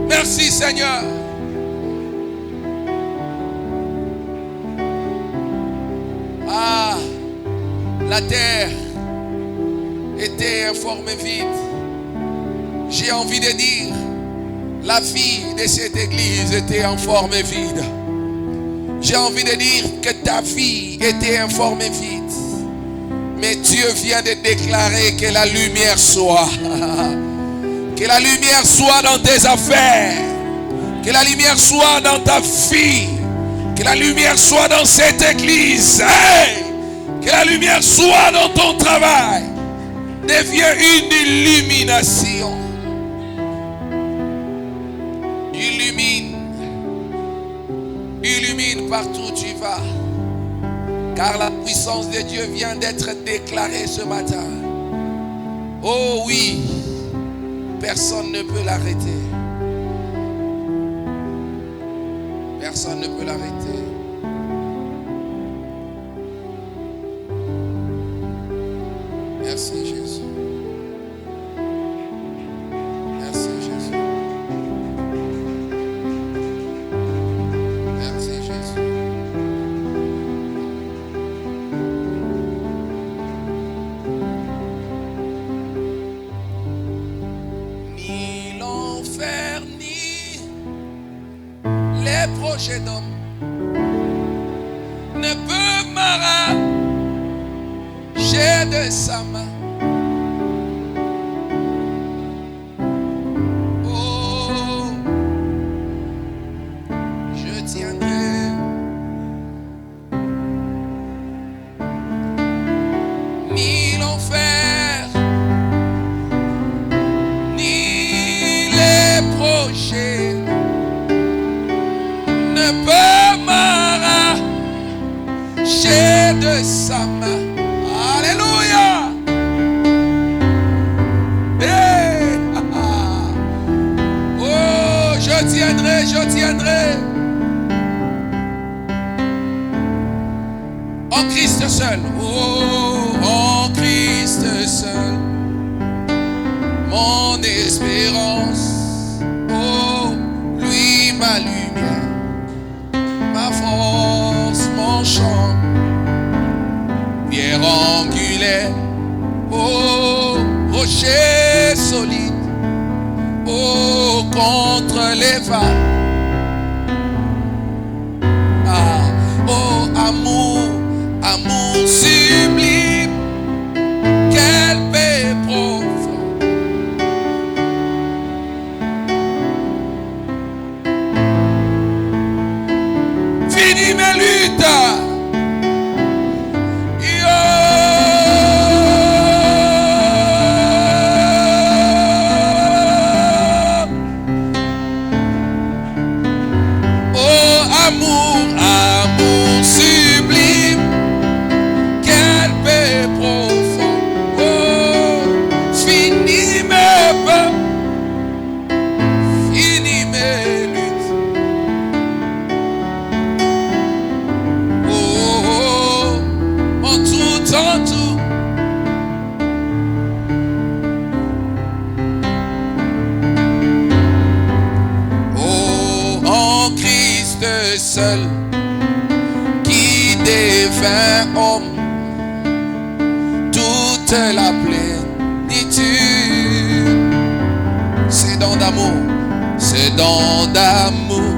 merci Seigneur. Ah, la terre était informée vide. J'ai envie de dire, la vie de cette église était informée vide. J'ai envie de dire que ta vie était informée vide. Mais Dieu vient de déclarer que la lumière soit. Que la lumière soit dans tes affaires. Que la lumière soit dans ta vie. Que la lumière soit dans cette église. Hey! Que la lumière soit dans ton travail. Devient une illumination. Illumine partout où tu vas. Car la puissance de Dieu vient d'être déclarée ce matin. Oh oui, personne ne peut l'arrêter. Personne ne peut l'arrêter. Merci Jésus. Merci Jésus. Merci Jésus. Ni l'enfer, ni les projets d'hommes ne peuvent m'arracher de sa main. Oh, je tiendrai. Ni l'enfer, ni les projets ne peuvent m'arracher de sa main. Alléluia. Hey. Oh, je tiendrai, je tiendrai. En Christ seul. Oh, en Christ seul. Mon espérance. Oh, lui ma lumière. Ma force, mon chant. Pierre angulaire, oh, rocher solide, oh, contre les vagues. Ah, oh, amour, amour sublime, quelle paix profonde. Fini mes luttes. Seul qui devint homme, toute la plénitude, c'est don d'amour, c'est don d'amour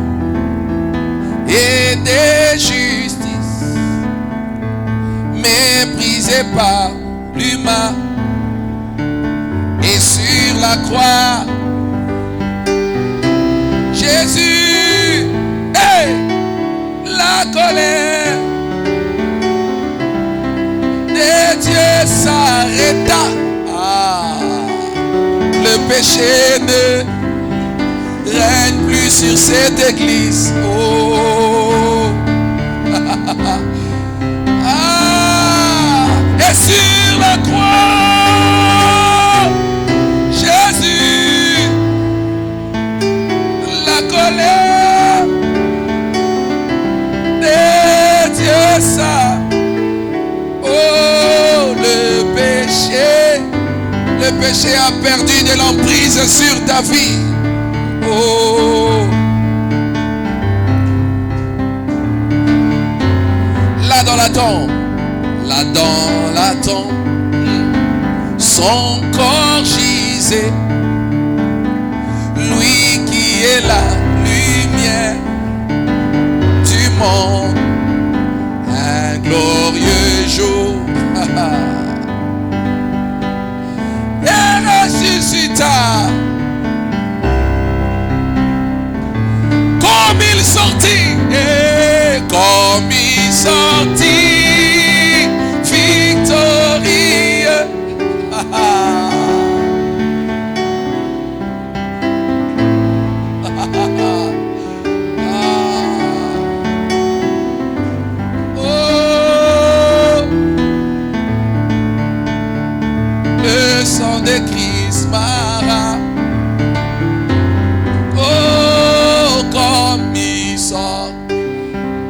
et de justice, méprisé par l'humain et sur la croix, Jésus, hey! La colère de Dieu s'arrêta. Ah, le péché ne règne plus sur cette église. Oh, ah, et sur la croix, Jésus, la colère. Dieu ça Le péché a perdu de l'emprise sur ta vie. Oh. Là dans la tombe. Là dans la tombe. Son corps gisait. Lui qui est la lumière du monde. Un glorieux jour. Et ressuscita. Comme il sortit. Et comme il sortit. Victorieux. Le sang de Christ m'ara. Oh, comme il sort,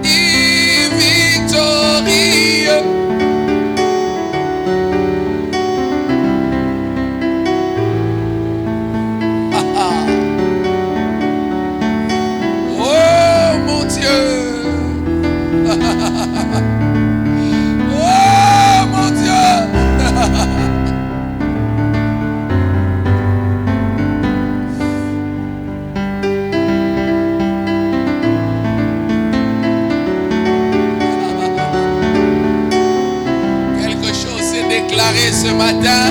il victorieux. Oh, mon Dieu. Oh, mon Dieu. Déclaré ce matin,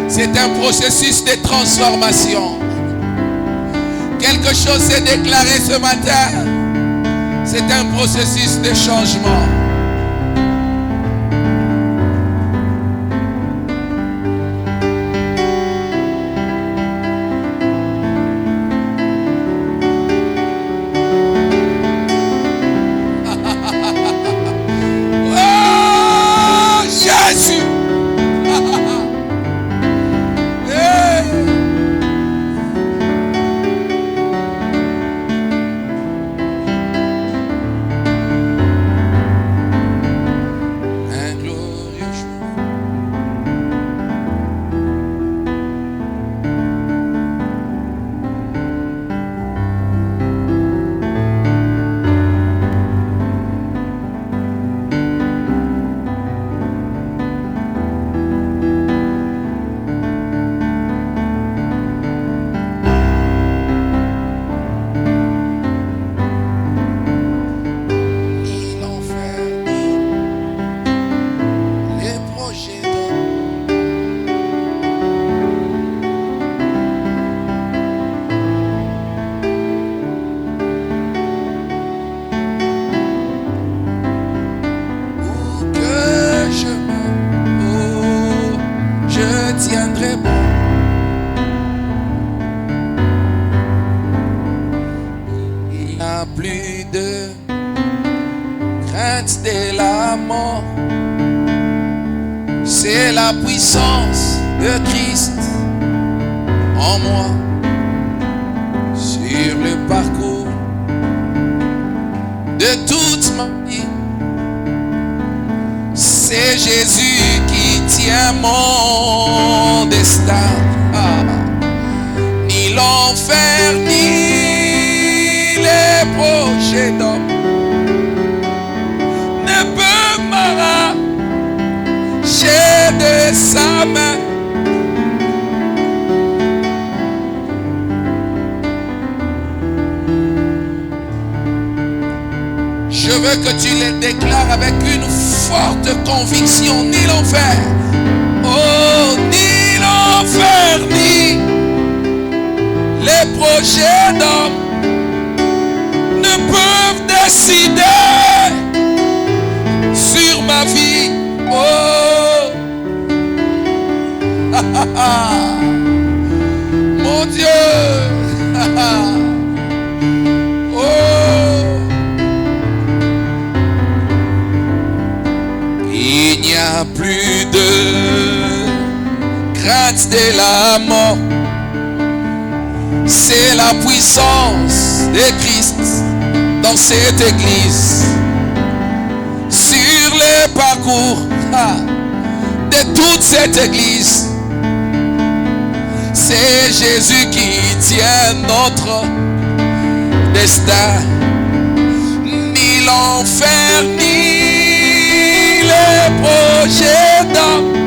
c'est un processus de transformation. Quelque chose s'est déclaré ce matin, c'est un processus de changement. Jésus. Un glorieux jour. Tiendrai bon. Il n'y a plus de crainte de la mort. C'est la puissance de Christ en moi. Sur le parcours de toute ma vie, c'est Jésus qui tient mon destin. Ni l'enfer, ni les projets d'homme ne peuvent m'arracher de sa main. Je veux que tu les déclares avec une forte conviction. Ni l'enfer, oh, ni l'enfer, ni les projets d'hommes ne peuvent décider sur ma vie. Oh, mon Dieu. Il n'y a plus de crainte de la mort. C'est la puissance de Christ dans cette église. Sur les parcours de de toute cette église. C'est Jésus qui tient notre destin. Ni l'enfer, ni les projets d'homme.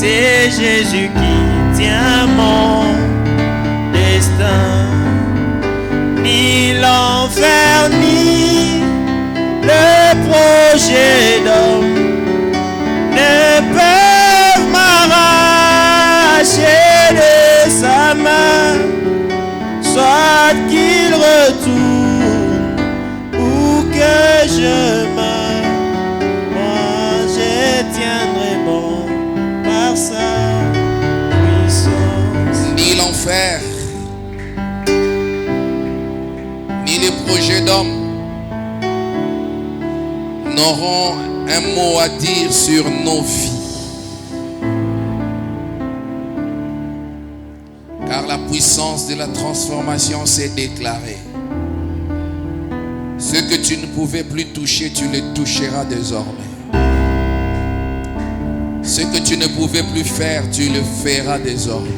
C'est Jésus qui tient mon destin. Ni l'enfer, ni le projet d'homme ne peuvent m'arracher de sa main. Soit qu'il retourne ou que je meure, moi je tiendrai bon par sa puissance. Ni l'enfer, ni les projets d'hommes n'auront un mot à dire sur nos vies. Car la puissance de la transformation s'est déclarée. Ce que tu ne pouvais plus toucher, tu le toucheras désormais. Ce que tu ne pouvais plus faire, tu le feras désormais.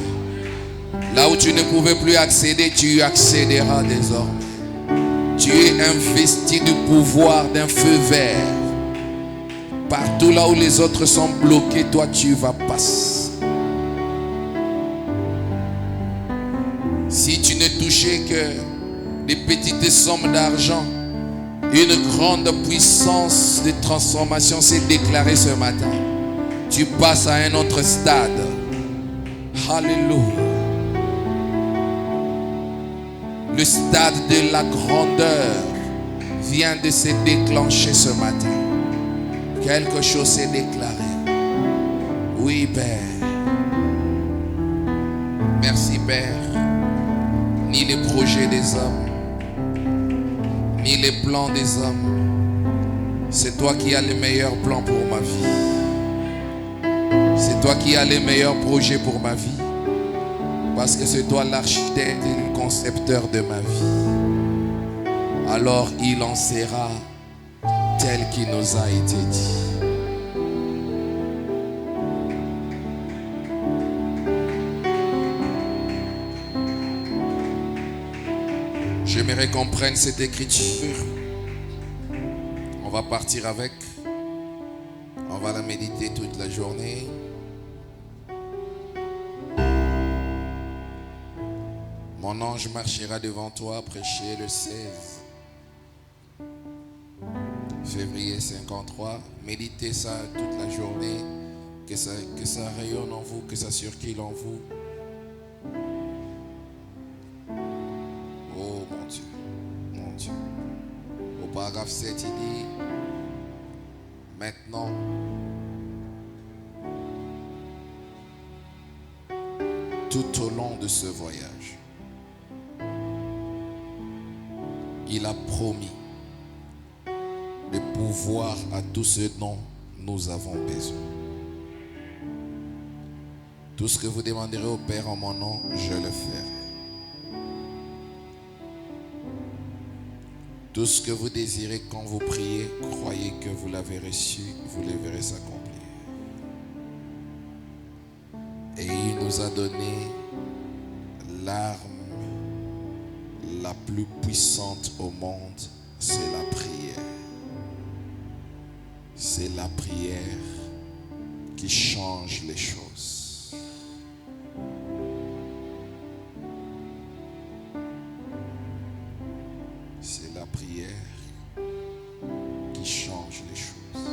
Là où tu ne pouvais plus accéder, tu y accéderas désormais. Tu es investi du pouvoir d'un feu vert. Partout là où les autres sont bloqués, toi tu vas passer. Si tu ne touchais que des petites sommes d'argent, une grande puissance de transformation s'est déclarée ce matin. Tu passes à un autre stade. Alléluia. Le stade de la grandeur vient de se déclencher ce matin. Quelque chose s'est déclaré. Oui, Père. Merci, Père. Ni les projets des hommes, ni les plans des hommes. C'est toi qui as les meilleurs plans pour ma vie. C'est toi qui as les meilleurs projets pour ma vie. Parce que c'est toi l'architecte et le concepteur de ma vie. Alors il en sera tel qu'il nous a été dit. J'aimerais qu'on prenne cette écriture. On va partir avec. On va la méditer toute la journée. Mon ange marchera devant toi, prêcher le 16 février 53. Méditez ça toute la journée. Que ça rayonne en vous, que ça circule en vous. Oh mon Dieu, mon Dieu. Au paragraphe 7, il dit, maintenant, tout au long de ce voyage, il a promis de pouvoir à tout ce dont nous avons besoin. Tout ce que vous demanderez au Père en mon nom, je le ferai. Tout ce que vous désirez quand vous priez, croyez que vous l'avez reçu, vous le verrez s'accomplir. Et il nous a donné l'arme la plus puissante au monde, c'est la prière. C'est la prière qui change les choses. C'est la prière qui change les choses.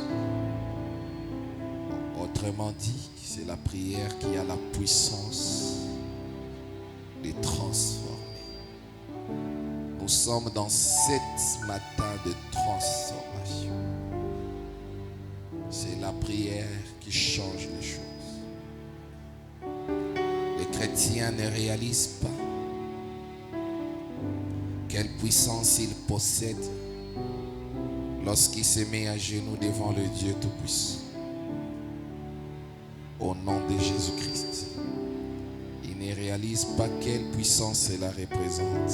Autrement dit, c'est la prière qui a la puissance de transformer. Nous sommes dans 7 matins de transformation. C'est la prière qui change les choses. Les chrétiens ne réalisent pas quelle puissance ils possèdent lorsqu'ils se mettent à genoux devant le Dieu Tout-Puissant. Au nom de Jésus-Christ. Ils ne réalisent pas quelle puissance cela représente.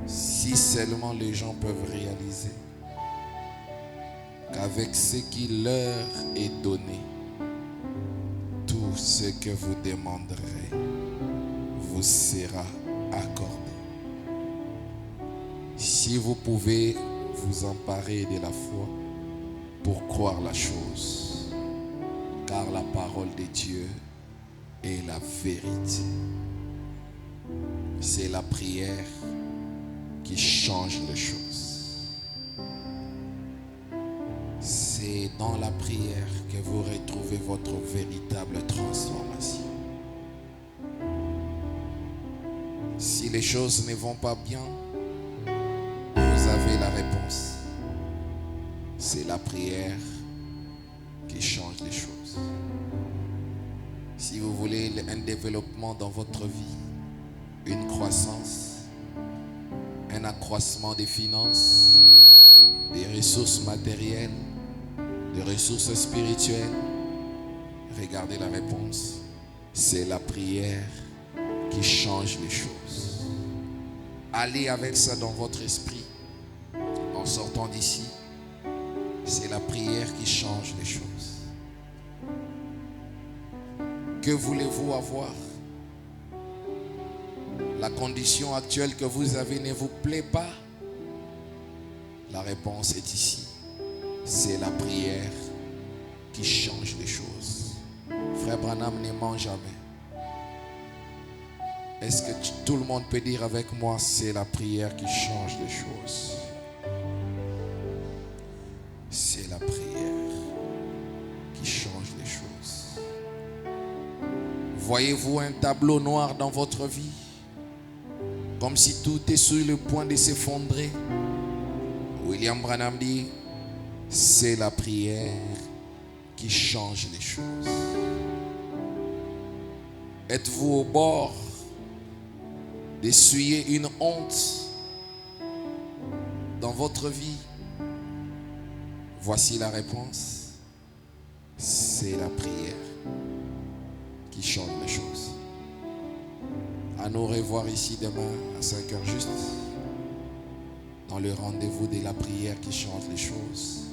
Si seulement les gens peuvent réaliser qu'avec ce qui leur est donné, tout ce que vous demanderez vous sera accordé. Si vous pouvez vous emparer de la foi pour croire la chose, car la parole de Dieu est la vérité. C'est la prière qui change les choses. C'est dans la prière que vous retrouvez votre véritable transformation. Si les choses ne vont pas bien, vous avez la réponse. C'est la prière qui change les choses. Si vous voulez un développement dans votre vie, une croissance, un accroissement des finances, des ressources matérielles, des ressources spirituelles, regardez la réponse. C'est la prière qui change les choses. Allez avec ça dans votre esprit en sortant d'ici. C'est la prière qui change les choses. Que voulez-vous avoir? La condition actuelle que vous avez ne vous plaît pas? La réponse est ici. C'est la prière qui change les choses. Frère Branham ne ment jamais. Est-ce que tout le monde peut dire avec moi, c'est la prière qui change les choses? C'est la prière qui change les choses. Voyez-vous un tableau noir dans votre vie? Comme si tout est sur le point de s'effondrer. William Branham dit, c'est la prière qui change les choses. Êtes-vous au bord d'essuyer une honte dans votre vie? Voici la réponse. C'est la prière qui change les choses. À nous revoir ici demain à 5h juste, dans le rendez-vous de la prière qui change les choses.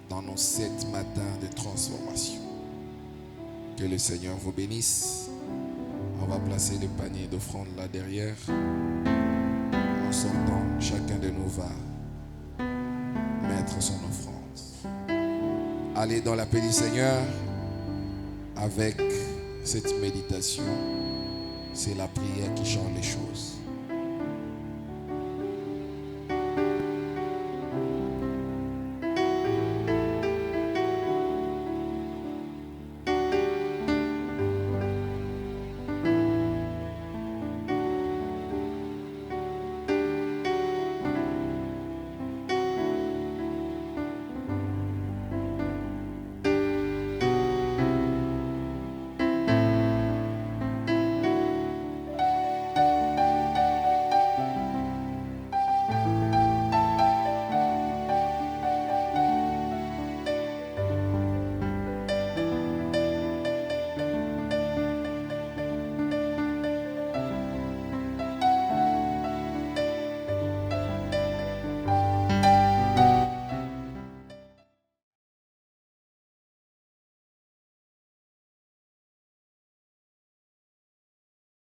Dans nos 7 matins de transformation. Que le Seigneur vous bénisse. On va placer le panier d'offrande là derrière. En sortant, chacun de nous va mettre son offrande. Allez dans la paix du Seigneur avec cette méditation. C'est la prière qui change les choses.